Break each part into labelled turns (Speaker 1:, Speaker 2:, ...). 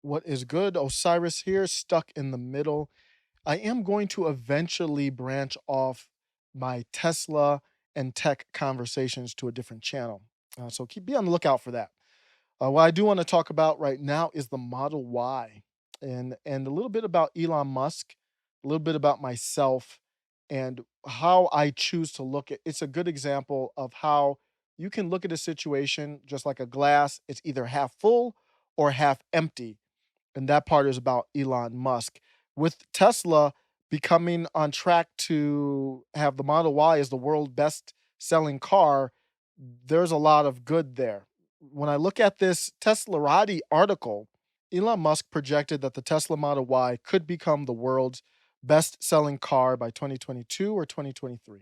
Speaker 1: What is good? Osiris here, stuck in the middle. I am going to eventually branch off my Tesla and tech conversations to a different channel. So be on the lookout for that. What I do want to talk about right now is the Model Y and a little bit about Elon Musk, a little bit about myself, and how I choose to look at it's a good example of how you can look at a situation just like a glass. It's either half full or half empty, and that part is about Elon Musk. With Tesla becoming on track to have the Model Y as the world's best selling car, there's a lot of good there. When I look at this Teslarati article, Elon Musk projected that the Tesla Model Y could become the world's best selling car by 2022 or 2023.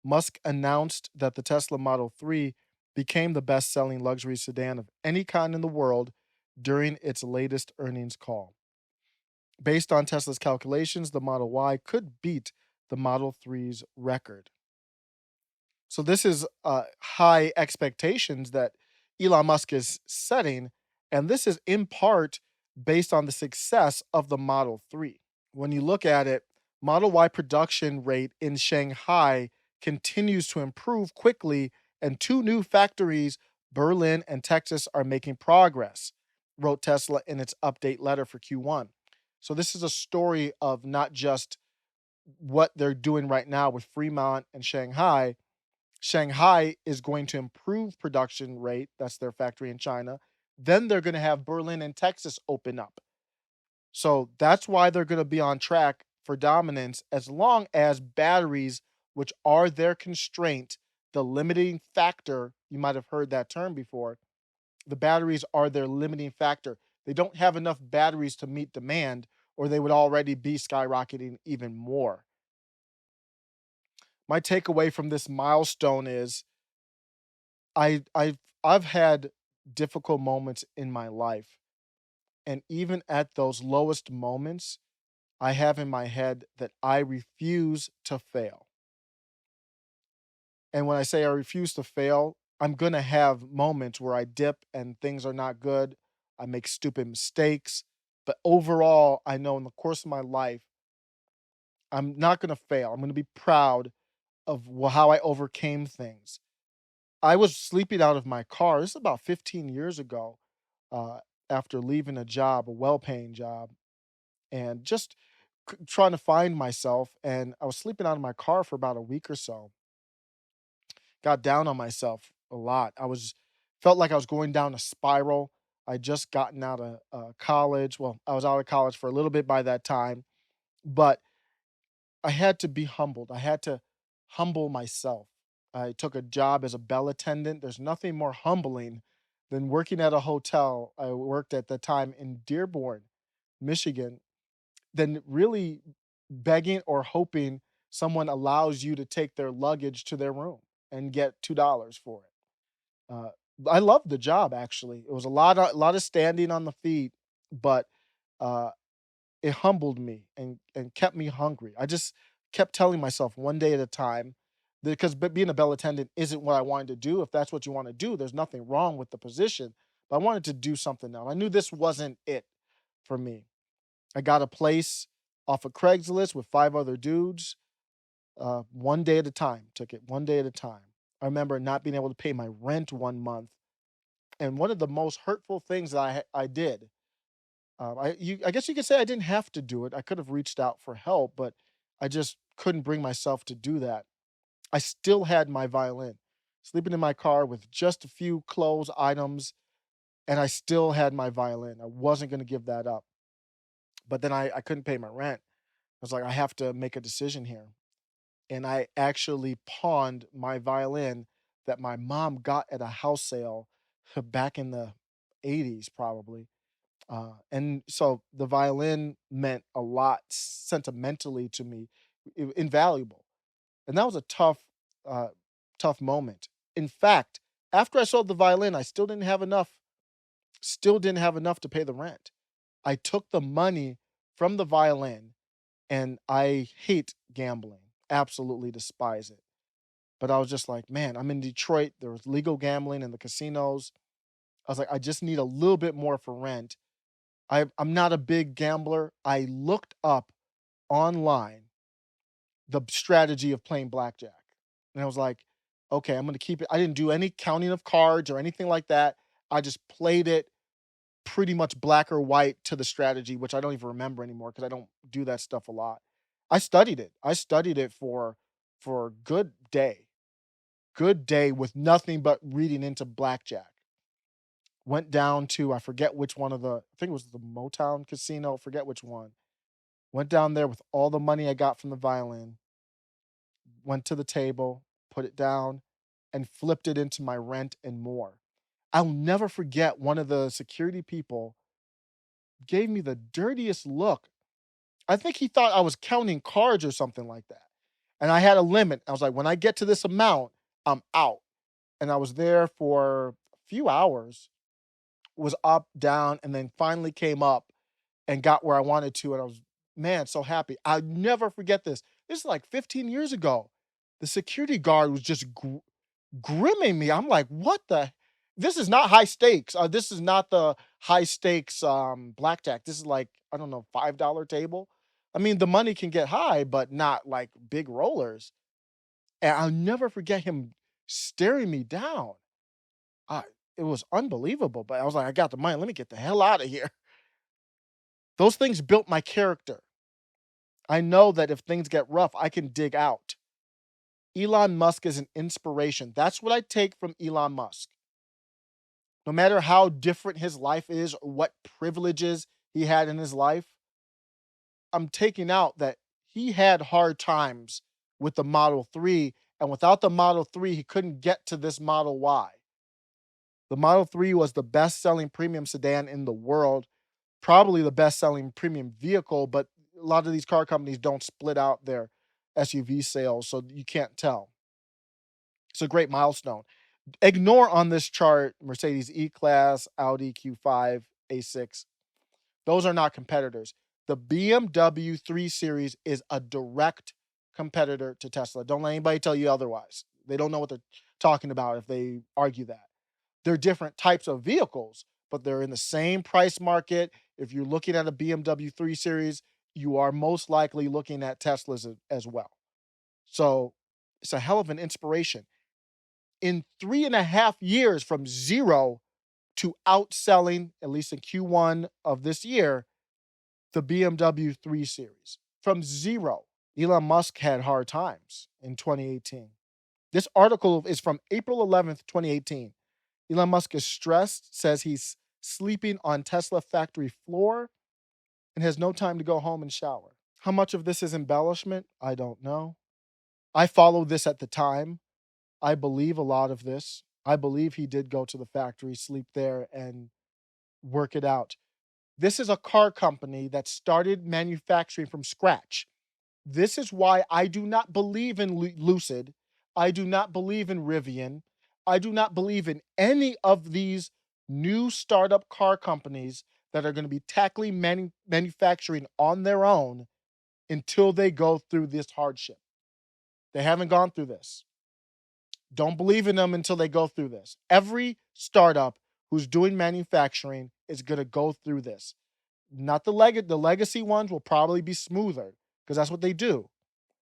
Speaker 1: Musk announced that the Tesla Model 3 became the best selling luxury sedan of any kind in the world during its latest earnings call. Based on Tesla's calculations, the Model Y could beat the Model 3's record. So this is high expectations that Elon Musk is setting, and this is in part based on the success of the Model 3. When you look at it, Model Y production rate in Shanghai continues to improve quickly, and two new factories, Berlin and Texas, are making progress, wrote Tesla in its update letter for Q1. So this is a story of not just what they're doing right now with Fremont and Shanghai. Shanghai is going to improve production rate. That's their factory in China. Then they're going to have Berlin and Texas open up. So that's why they're going to be on track for dominance as long as batteries, which are their constraint, the limiting factor, you might have heard that term before. The batteries are their limiting factor. They don't have enough batteries to meet demand, or they would already be skyrocketing even more. My takeaway from this milestone is I've had difficult moments in my life, and even at those lowest moments, I have in my head that I refuse to fail. And when I say I refuse to fail, I'm going to have moments where I dip and things are not good. I make stupid mistakes. But overall, I know in the course of my life, I'm not going to fail. I'm going to be proud of how I overcame things. I was sleeping out of my car. This is about 15 years ago, uh, after leaving a job, a well-paying job, and just trying to find myself. And I was sleeping out of my car for about a week or so. Got down on myself a lot. I was felt like I was going down a spiral. I just gotten out of college. Well, I was out of college for a little bit by that time, but I had to be humbled. I had to humble myself. I took a job as a bell attendant. There's nothing more humbling than working at a hotel. I worked at the time in Dearborn, Michigan, than really begging or hoping someone allows you to take their luggage to their room and get $2 for it. Uh, I loved the job actually. It was a lot of standing on the feet, but uh, it humbled me and kept me hungry. I just kept telling myself one day at a time, because being a bell attendant isn't what I wanted to do. If that's what you want to do, there's nothing wrong with the position. But I wanted to do something else. I knew this wasn't it for me. I got a place off of Craigslist with five other dudes. One day at a time. Took it one day at a time. I remember not being able to pay my rent one month, and one of the most hurtful things that I did, I guess you could say I didn't have to do it. I could have reached out for help, but I just couldn't bring myself to do that. I still had my violin, sleeping in my car with just a few clothes items, and I still had my violin. I wasn't going to give that up. But then I couldn't pay my rent. I was like, I have to make a decision here. And I actually pawned my violin that my mom got at a house sale back in the 80s, probably. And so the violin meant a lot sentimentally to me, invaluable. And that was a uh, tough moment. In fact, after I sold the violin, I still didn't have enough to pay the rent. I took the money from the violin, and I hate gambling, absolutely despise it. But I was just like, man, I'm in Detroit. There was legal gambling in the casinos. I was like, I just need a little bit more for rent. I'm not a big gambler. I looked up online the strategy of playing blackjack. And I was like, okay, I'm going to keep it. I didn't do any counting of cards or anything like that. I just played it pretty much black or white to the strategy, which I don't even remember anymore because I don't do that stuff a lot. I studied it. I studied it for a good day with nothing but reading into blackjack. Went down to I forget which one of the I think it was the Motown casino, forget which one. Went down there with all the money I got from the violin, went to the table, put it down, and flipped it into my rent and more. I'll never forget one of the security people gave me the dirtiest look. I think he thought I was counting cards or something like that. And I had a limit. I was like, when I get to this amount, I'm out. And I was there for a few hours, was up, down, and then finally came up and got where I wanted to. And I was, man, so happy. I'll never forget this. This is like 15 years ago. The security guard was just grimming me. I'm like, what the? This is not high stakes. This is not the high stakes blackjack. This is like, I don't know, $5 table. I mean, the money can get high, but not like big rollers. And I'll never forget him staring me down. I, it was unbelievable. But I was like, I got the money. Let me get the hell out of here. Those things built my character. I know that if things get rough, I can dig out. Elon Musk is an inspiration. That's what I take from Elon Musk. No matter how different his life is or what privileges he had in his life, I'm taking out that he had hard times with the Model 3. And without the Model 3, he couldn't get to this Model Y. The Model 3 was the best selling premium sedan in the world, probably the best selling premium vehicle, but a lot of these car companies don't split out their SUV sales, so you can't tell. It's a great milestone. Ignore on this chart Mercedes E-Class, Audi Q5, A6. Those are not competitors. The BMW 3 Series is a direct competitor to Tesla. Don't let anybody tell you otherwise. They don't know what they're talking about if they argue that. They're different types of vehicles, but they're in the same price market. If you're looking at a BMW 3 Series, you are most likely looking at Teslas as well. So it's a hell of an inspiration. In 3.5 years from zero to outselling, at least in Q1 of this year, the BMW 3 Series from zero. Elon Musk had hard times in 2018. This article is from April 11th, 2018. Elon Musk is stressed, says he's sleeping on Tesla factory floor and has no time to go home and shower. How much of this is embellishment? I don't know. I followed this at the time. I believe a lot of this. I believe he did go to the factory, sleep there, and work it out. This is a car company that started manufacturing from scratch. This is why I do not believe in Lucid. I do not believe in Rivian. I do not believe in any of these new startup car companies that are going to be tackling manufacturing on their own until they go through this hardship. They haven't gone through this. Don't believe in them until they go through this. Every startup who's doing manufacturing is going to go through this. Not the legacy ones will probably be smoother because that's what they do.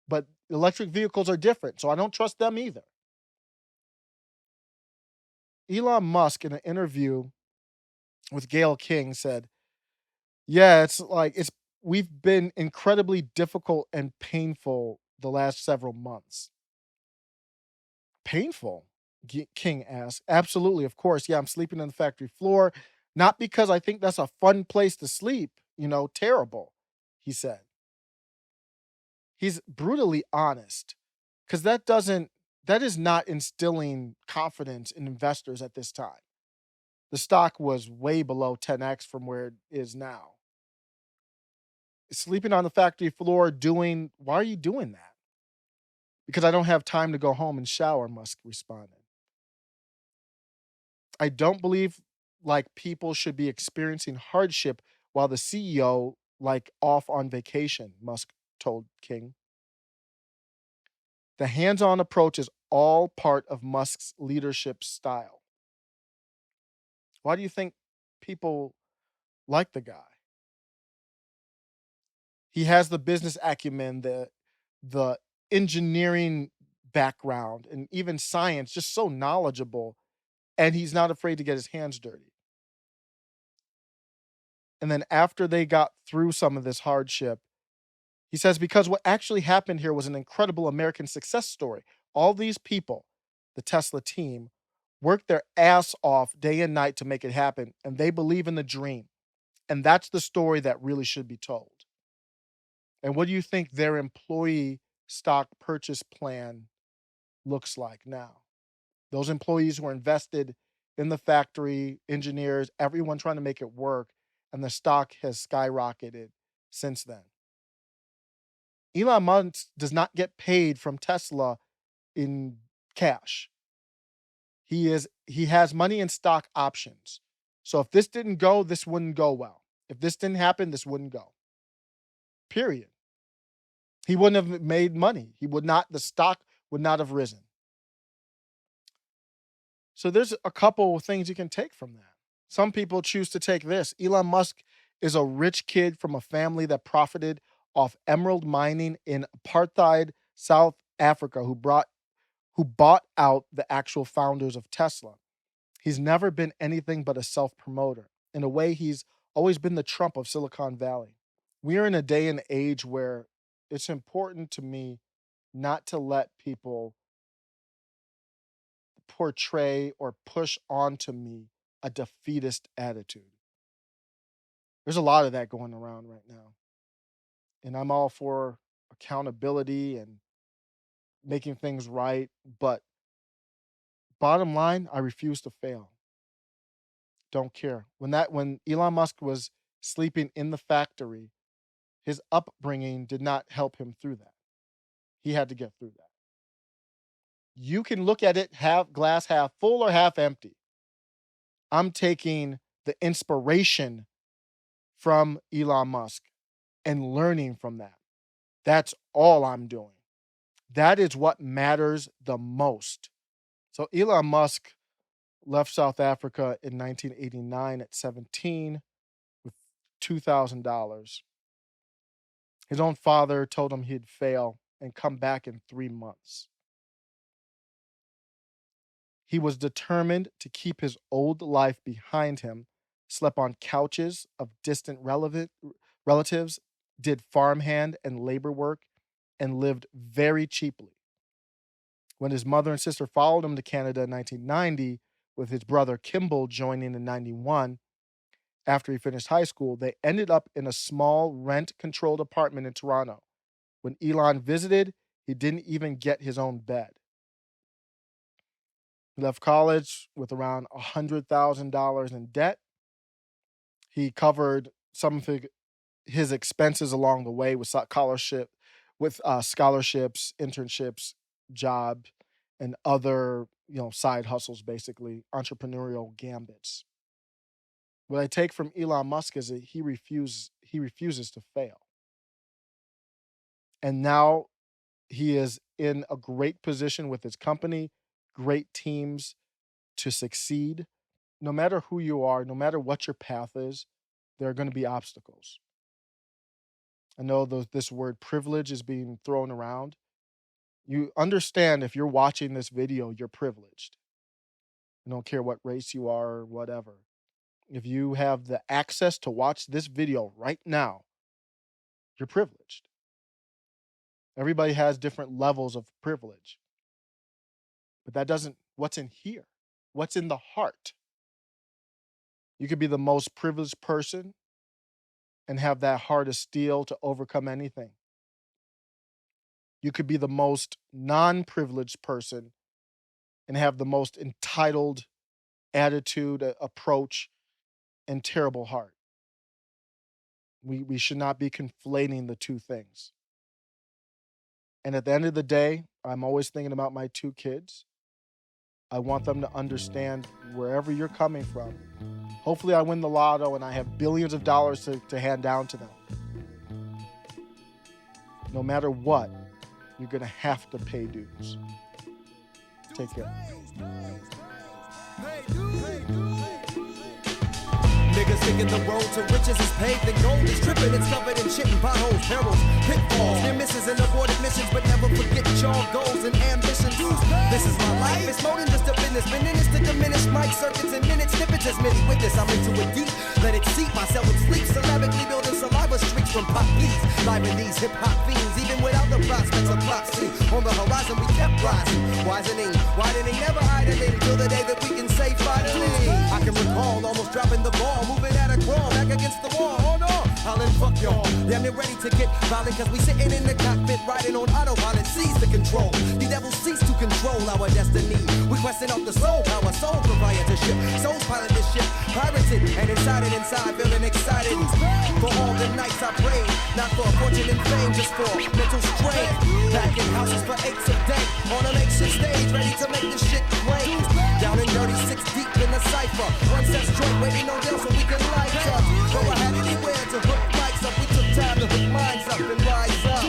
Speaker 1: But electric vehicles are different, so I don't trust them either. Elon Musk in an interview with Gayle King said, "Yeah, it's we've been incredibly difficult and painful the last several months." Painful? King asked. Absolutely, of course. Yeah, I'm sleeping on the factory floor, not because I think that's a fun place to sleep, terrible, he said. He's brutally honest because that is not instilling confidence in investors at this time. The stock was way below 10x from where it is now. Sleeping on the factory floor why are you doing that? Because I don't have time to go home and shower, Musk responded. I don't believe like people should be experiencing hardship while the CEO like off on vacation, Musk told King. The hands-on approach is all part of Musk's leadership style. Why do you think people like the guy. He has the business acumen, the engineering background, and even science, just so knowledgeable, and he's not afraid to get his hands dirty. And then after they got through some of this hardship, he says, because what actually happened here was an incredible American success story. All these people, the Tesla team, worked their ass off day and night to make it happen, and they believe in the dream. And that's the story that really should be told. And what do you think their employee stock purchase plan looks like now? Those employees who are invested in the factory, engineers, everyone trying to make it work, and the stock has skyrocketed since then. Elon Musk does not get paid from Tesla in cash. He has money in stock options. So if this didn't go, this wouldn't go well. If this didn't happen, this wouldn't go. Period. He wouldn't have made money. The stock would not have risen. So there's a couple of things you can take from that. Some people choose to take this. Elon Musk is a rich kid from a family that profited off emerald mining in apartheid South Africa who bought out the actual founders of Tesla. He's never been anything but a self-promoter. In a way, he's always been the Trump of Silicon Valley. We are in a day and age where it's important to me not to let people portray or push onto me a defeatist attitude. There's a lot of that going around right now. And I'm all for accountability and making things right. But bottom line, I refuse to fail. Don't care. When Elon Musk was sleeping in the factory, his upbringing did not help him through that. He had to get through that. You can look at it glass half full or half empty. I'm taking the inspiration from Elon Musk and learning from that. That's all I'm doing. That is what matters the most. So Elon Musk left South Africa in 1989 at 17 with $2,000. His own father told him he'd fail and come back in 3 months. He was determined to keep his old life behind him, slept on couches of distant relatives, did farmhand and labor work, and lived very cheaply. When his mother and sister followed him to Canada in 1990, with his brother Kimball joining in 91, after he finished high school, they ended up in a small rent-controlled apartment in Toronto. When Elon visited, he didn't even get his own bed. He left college with around $100,000 in debt. He covered some of his expenses along the way with scholarships, internships, jobs, and other side hustles, basically entrepreneurial gambits. What I take from Elon Musk is that he refuses to fail, and now he is in a great position with his company, great teams to succeed. No matter who you are, no matter what your path is, there are going to be obstacles. I know this word privilege is being thrown around. You understand, if you're watching this video, you're privileged. I don't care what race you are or whatever. If you have the access to watch this video right now, you're privileged. Everybody has different levels of privilege. But that doesn't, what's in here? What's in the heart? You could be the most privileged person and have that heart of steel to overcome anything. You could be the most non-privileged person and have the most entitled attitude, approach, and terrible heart. We should not be conflating the two things. And at the end of the day, I'm always thinking about my 2 kids. I want them to understand wherever you're coming from. Hopefully I win the lotto and I have billions of dollars to hand down to them. No matter what, you're going to have to pay dues. Take care.
Speaker 2: Niggas thinking the road to riches is paved in gold. It's tripping, it's covered in shit and potholes, perils, pitfalls, near misses and aborted missions. But never forget your goals and ambitions. This is my life, it's more than just a business. Been in this to diminish mic circuits and minutes, snippets as many witness. I'm into it deep, let it seep. I seldom sleep, syllabically building saliva streaks from pop beats. Live in these hip-hop fiends, even without the prospects of prophecy. On the horizon we kept rising, widening, never idling, till the day that we can say finally. I can recall almost dropping the ball, moving at a crawl, back against the wall. Oh no, hollering fuck y'all. Damn near ready to get violent, cause we sitting in the cockpit, riding on autopilot, seize the control. The devil cease to control our destiny. We question off the soul power, soul proprietorship. Souls pilot this ship, pirated and inside, feeling excited. For all the nights I prayed, not for fortune and fame, just for mental strain. Back in houses for 8 a day, on a makeshift stage, ready to make this shit plain. Down in dirty 6 deep in the cypher, one set straight, waiting on them so we can light up. Though I had anywhere to hook mics up, we took time to hook minds up and rise up.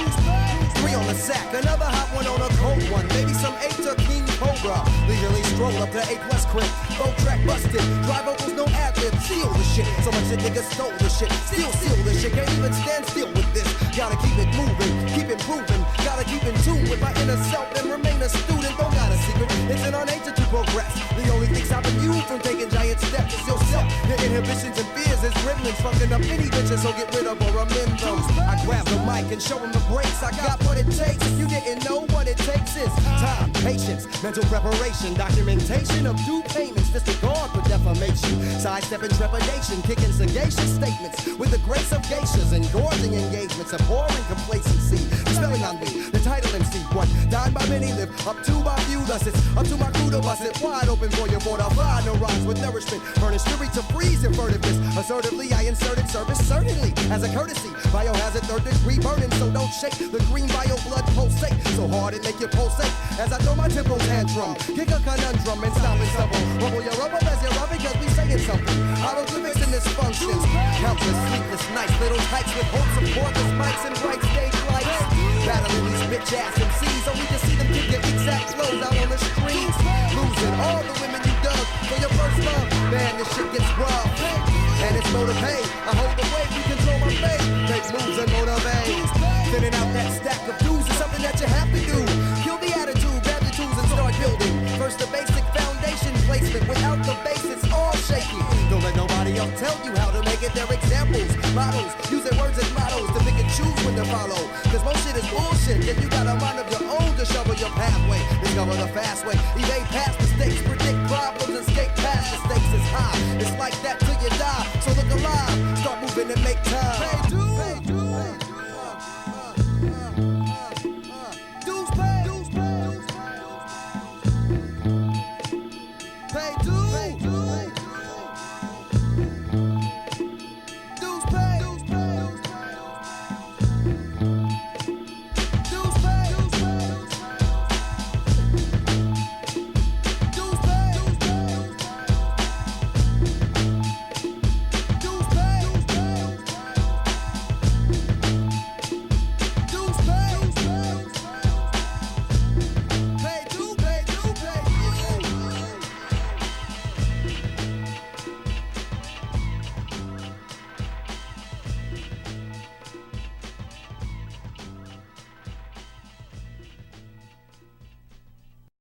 Speaker 2: 3 on the sack, another hot one on a cold one, maybe some 8 to King Cobra. Leisurely stroll up to A+ crib, boat track busted, dry vocals no ad-lib, seal the shit. So much that niggas stole the shit, still seal the shit, can't even stand still with this. Gotta keep it moving, keep improving, gotta keep in tune with my inner self and remain a student. Don't got a secret, it's in our nature to progress. The only thing stopping you from taking giant steps is yourself. Your inhibitions and fears is gremlins fucking up any bitches, so get rid of or amend those. I grab the mic and show them the breaks. I got what it takes. If you didn't know what it takes is time, patience, mental preparation, documentation of due payments, disregard for defamation, sidestepping trepidation, kicking sagacious statements with the grace of geishas, engorging engagements, abhorring complacency. Spelling on me, the title MC, one died by many, live up to my view, thus it's up to my crew to bust it wide open for your border. Find no rhymes with nourishment, furnish fury to freeze invertiveness. Assertively, I inserted service certainly as a courtesy. Biohazard 3rd degree burning, so don't shake the green bio blood pulsate so hard it make you pulsate as I throw my tempo tantrum, kick a conundrum and stop and stumble. Rumble your rubble as you're up because we saying something. Hieroglyphics and dysfunctions, countless sleepless nights, little hikes with hopes of cordless mics and bright stage lights. Battling these bitch ass MCs, only to see them kick your exact flows out on the streets. Losing all the women you dug for your first love, man, this shit gets rough. And it's motivate, I hold the weight, we control my fate. Make moves and motivate. Thinning out that stack of dues is something that you have to do. Kill the attitude, grab the tools and start building. First the basic foundation placement, without the base it's all shaky. Don't let nobody else tell you how to make it. They're examples, models, use their words as mottos to pick and choose when to follow. Cause most shit is bullshit, then you got a mind of your own to shovel your pathway. Discover the fast way, evade past mistakes, predict problems, escape past mistakes is high. It's like that till you die, so look alive, start moving and make time. Hey, dude.